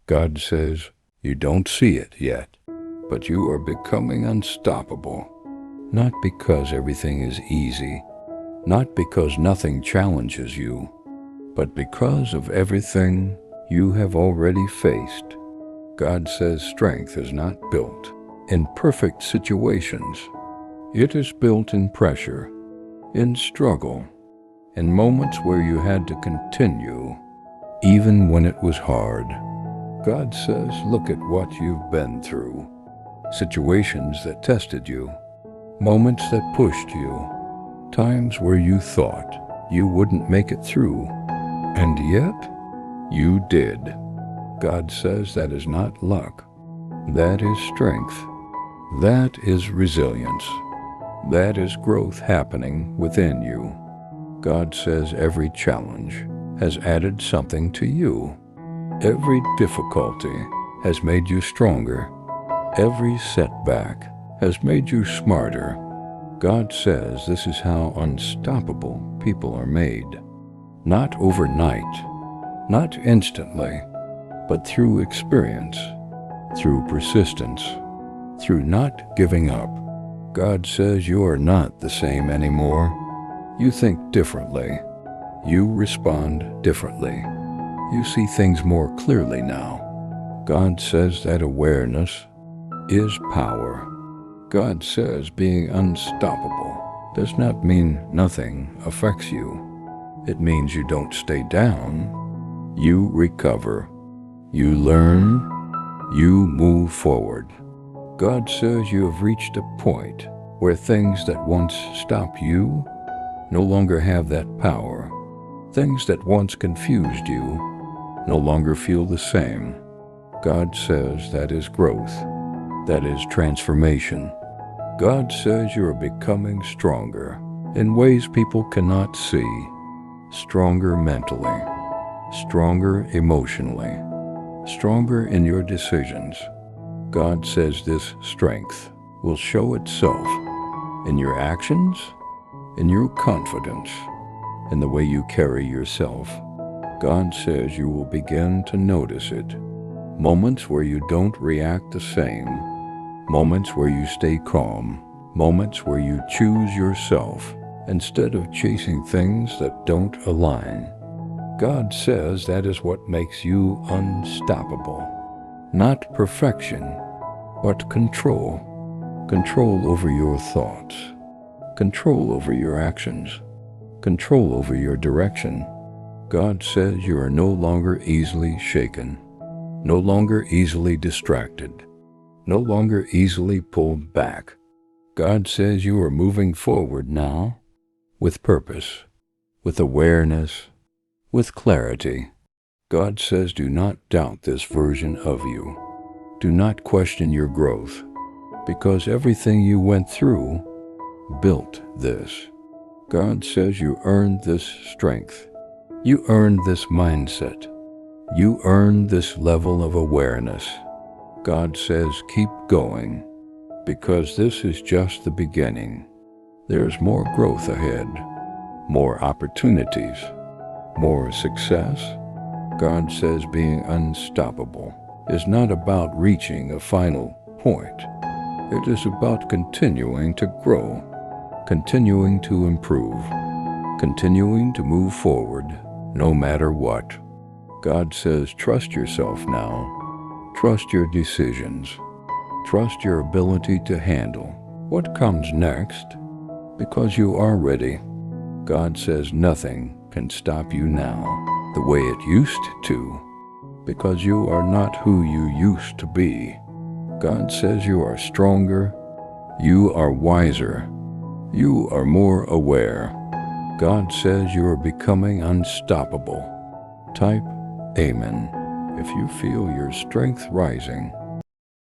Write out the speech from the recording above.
God says, you don't see it yet, but you are becoming unstoppable. Not because everything is easy, not because nothing challenges you, but because of everything you have already faced. God says strength is not built in perfect situations. It is built in pressure, in struggle, in moments where you had to continue, even when it was hard. God says, look at what you've been through. Situations that tested you, moments that pushed you, times where you thought you wouldn't make it through, and yet you did. God says that is not luck. That is strength. That is resilience. That is growth happening within you. God says every challenge has added something to you. Every difficulty has made you stronger. Every setback has made you smarter. God says this is how unstoppable people are made. Not overnight, not instantly, but through experience, through persistence, through not giving up. God says you are not the same anymore. You think differently. You respond differently. You see things more clearly now. God says that awareness is power. God says being unstoppable does not mean nothing affects you. It means you don't stay down. You recover. You learn. You move forward. God says you have reached a point where things that once stopped you no longer have that power. Things that once confused you no longer feel the same. God says that is growth. That is transformation. God says you are becoming stronger in ways people cannot see. Stronger mentally, stronger emotionally, stronger in your decisions. God says this strength will show itself in your actions, in your confidence, in the way you carry yourself. God says you will begin to notice it. Moments where you don't react the same. Moments where you stay calm. Moments where you choose yourself instead of chasing things that don't align. God says that is what makes you unstoppable. Not perfection, but control. Control over your thoughts. Control over your actions. Control over your direction. God says you are no longer easily shaken, no longer easily distracted, no longer easily pulled back. God says you are moving forward now with purpose, with awareness, with clarity. God says do not doubt this version of you. Do not question your growth, because everything you went through built this. God says you earned this strength. You earned this mindset. You earned this level of awareness. God says keep going, because this is just the beginning. There's more growth ahead, more opportunities, more success. God says being unstoppable is not about reaching a final point. It is about continuing to grow, continuing to improve, continuing to move forward no matter what. God says trust yourself now. Trust your decisions. Trust your ability to handle what comes next, because you are ready. God says nothing can stop you now the way it used to, because you are not who you used to be. God says you are stronger, you are wiser, you are more aware. God says you are becoming unstoppable. Type Amen if you feel your strength rising.